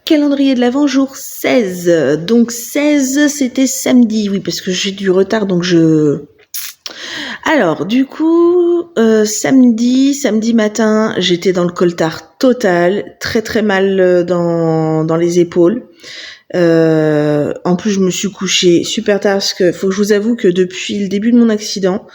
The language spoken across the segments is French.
calendrier de l'Avent, jour 16. Donc 16, c'était samedi. Oui, parce que j'ai du retard, donc je... Alors, du coup, samedi matin, j'étais dans le coltard total, très très mal dans les épaules. En plus, je me suis couchée super tard parce que faut que je vous avoue que depuis le début de mon accident,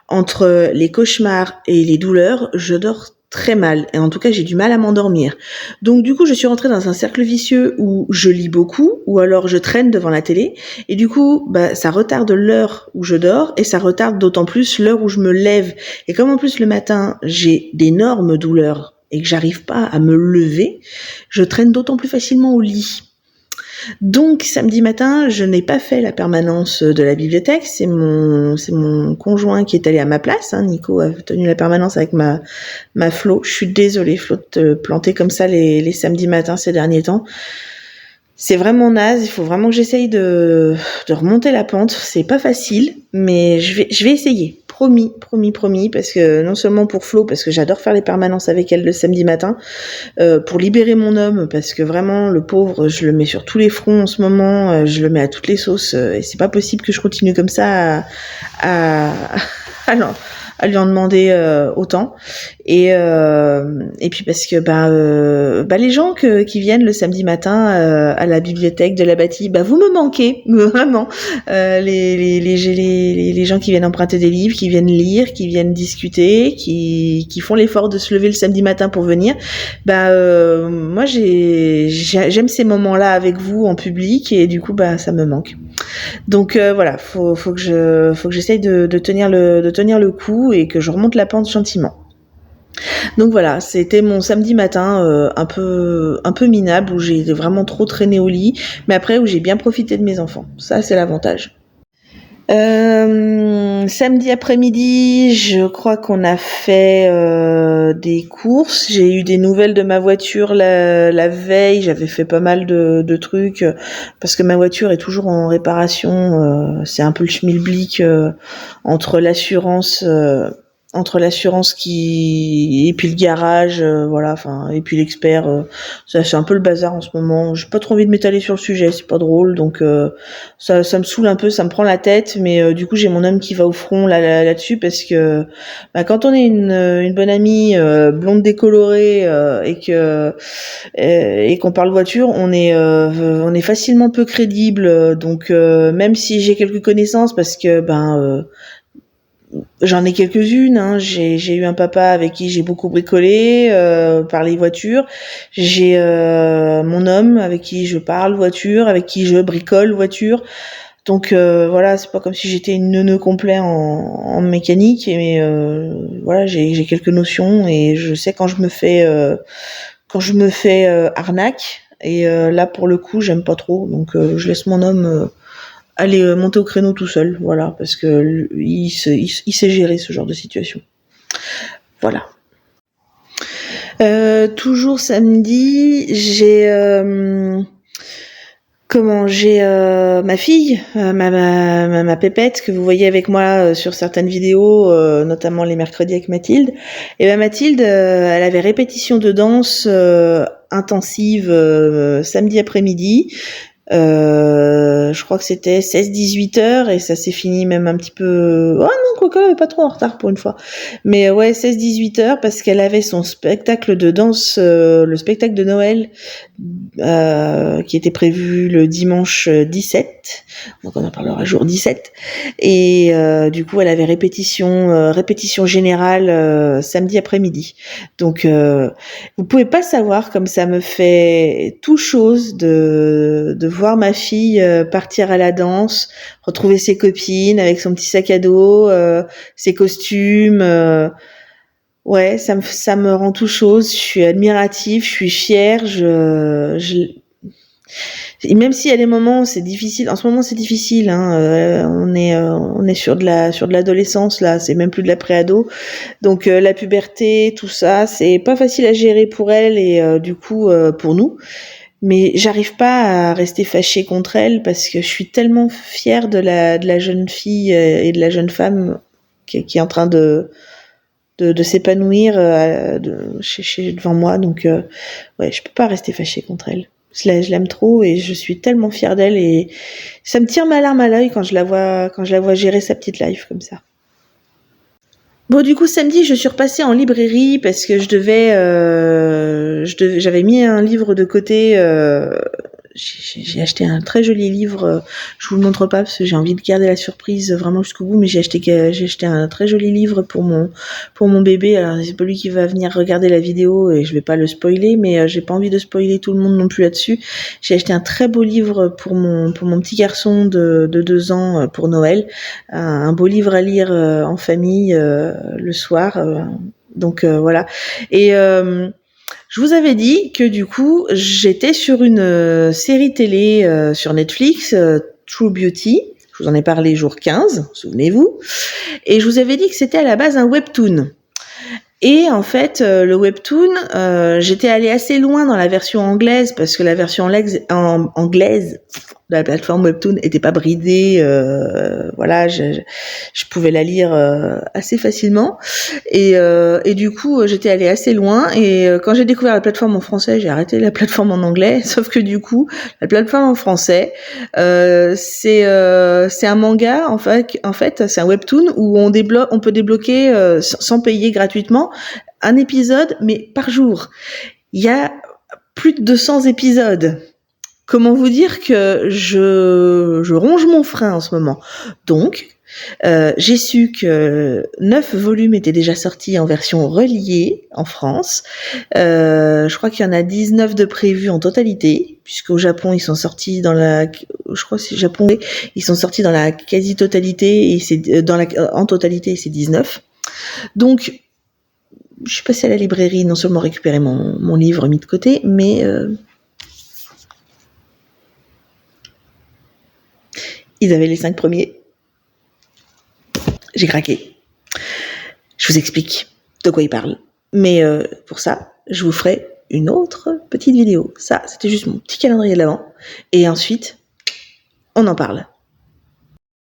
entre les cauchemars et les douleurs, je dors très mal. Et en tout cas, j'ai du mal à m'endormir. Donc du coup, je suis rentrée dans un cercle vicieux où je lis beaucoup, ou alors je traîne devant la télé. Et du coup, ça retarde l'heure où je dors, et ça retarde d'autant plus l'heure où je me lève. Et comme en plus le matin, j'ai d'énormes douleurs et que j'arrive pas à me lever, je traîne d'autant plus facilement au lit. Donc samedi matin, je n'ai pas fait la permanence de la bibliothèque, c'est mon conjoint qui est allé à ma place, hein. Nico a tenu la permanence avec ma Flo. Je suis désolée Flo de te planter comme ça les samedis matins ces derniers temps. C'est vraiment naze, il faut vraiment que j'essaye de remonter la pente, c'est pas facile, mais je vais essayer. Promis, parce que non seulement pour Flo, parce que j'adore faire les permanences avec elle le samedi matin, pour libérer mon homme, parce que vraiment le pauvre, je le mets sur tous les fronts en ce moment, je le mets à toutes les sauces, et c'est pas possible que je continue comme ça à lui en demander autant. Et puis parce que les gens qui viennent le samedi matin à la bibliothèque de la Bâtie, vous me manquez vraiment. Les gens qui viennent emprunter des livres, qui viennent lire, qui viennent discuter, qui font l'effort de se lever le samedi matin pour venir. Moi j'aime ces moments-là avec vous en public, et du coup ça me manque. Donc voilà, faut que j'essaye de tenir le coup et que je remonte la pente gentiment. Donc voilà, c'était mon samedi matin un peu minable, où j'ai vraiment trop traîné au lit, mais après où j'ai bien profité de mes enfants. Ça, c'est l'avantage. Samedi après-midi, je crois qu'on a fait des courses. J'ai eu des nouvelles de ma voiture la veille. J'avais fait pas mal de trucs parce que ma voiture est toujours en réparation. C'est un peu le schmilblick entre l'assurance et puis le garage, et puis l'expert, ça c'est un peu le bazar en ce moment. J'ai pas trop envie de m'étaler sur le sujet, c'est pas drôle, donc ça me saoule un peu, ça me prend la tête, mais du coup j'ai mon homme qui va au front là-dessus, parce que quand on est une bonne amie blonde décolorée et qu'on parle voiture, on est facilement peu crédible, donc même si j'ai quelques connaissances, parce que j'en ai quelques-unes, hein. J'ai eu un papa avec qui j'ai beaucoup bricolé par les voitures. J'ai mon homme avec qui je parle voiture, avec qui je bricole voiture. Donc voilà, c'est pas comme si j'étais une neuneu complet en mécanique, mais voilà, j'ai quelques notions, et je sais quand je me fais arnaque, et là pour le coup, j'aime pas trop, donc je laisse mon homme aller monter au créneau tout seul, voilà, parce que il sait gérer ce genre de situation. Voilà. Toujours samedi, j'ai ma fille, ma pépette que vous voyez avec moi sur certaines vidéos, notamment les mercredis avec Mathilde. Et Mathilde, elle avait répétition de danse intensive samedi après-midi. Je crois que c'était 16-18 heures, et ça s'est fini même un petit peu... Oh non, quoique, elle est pas trop en retard pour une fois. Mais ouais, 16-18 heures, parce qu'elle avait son spectacle de danse, le spectacle de Noël, qui était prévu le dimanche 17. Donc on en parlera jour 17. Et du coup, elle avait répétition générale samedi après-midi. Donc vous pouvez pas savoir comme ça me fait tout chose de voir ma fille partir à la danse, retrouver ses copines avec son petit sac à dos, ses costumes. Ouais, ça me rend tout chose. Je suis admirative, je suis fière. Et même s'il y a des moments où c'est difficile, en ce moment c'est difficile, hein, on est sur de l'adolescence là, c'est même plus de la préado, donc la puberté, tout ça, c'est pas facile à gérer pour elle, et du coup pour nous. Mais j'arrive pas à rester fâchée contre elle, parce que je suis tellement fière de la jeune fille et de la jeune femme qui est en train de s'épanouir devant moi, donc ouais, je peux pas rester fâchée contre elle. Je l'aime trop et je suis tellement fière d'elle et ça me tire ma larme à l'œil quand je la vois gérer sa petite life comme ça. Bon, du coup, samedi, je suis repassée en librairie parce que j'avais mis un livre de côté. J'ai acheté un très joli livre. Je vous le montre pas parce que j'ai envie de garder la surprise vraiment jusqu'au bout. Mais j'ai acheté un très joli livre pour mon bébé. Alors c'est pas lui qui va venir regarder la vidéo et je vais pas le spoiler. Mais j'ai pas envie de spoiler tout le monde non plus là-dessus. J'ai acheté un très beau livre pour mon petit garçon de 2 ans pour Noël. Un beau livre à lire en famille le soir. Donc voilà. Et je vous avais dit que du coup, j'étais sur une série télé sur Netflix, True Beauty. Je vous en ai parlé jour 15, souvenez-vous. Et je vous avais dit que c'était à la base un webtoon. Et en fait, le webtoon, j'étais allée assez loin dans la version anglaise parce que la version anglaise de la plateforme webtoon était pas bridée. Voilà, je pouvais la lire assez facilement. Et du coup, j'étais allée assez loin. Et quand j'ai découvert la plateforme en français, j'ai arrêté la plateforme en anglais. Sauf que du coup, la plateforme en français, c'est un manga. En fait, c'est un webtoon où on peut débloquer sans payer gratuitement un épisode, mais par jour. Il y a plus de 200 épisodes. Comment vous dire que je ronge mon frein en ce moment. Donc, j'ai su que 9 volumes étaient déjà sortis en version reliée en France. Je crois qu'il y en a 19 de prévus en totalité, puisqu'au Japon, ils sont sortis ils sont sortis dans la quasi-totalité, et en totalité, c'est 19. Donc, je suis passée à la librairie, non seulement récupérer mon livre mis de côté, mais ils avaient les 5 premiers. J'ai craqué. Je vous explique de quoi ils parlent. Mais pour ça, je vous ferai une autre petite vidéo. Ça, c'était juste mon petit calendrier de l'Avent. Et ensuite, on en parle.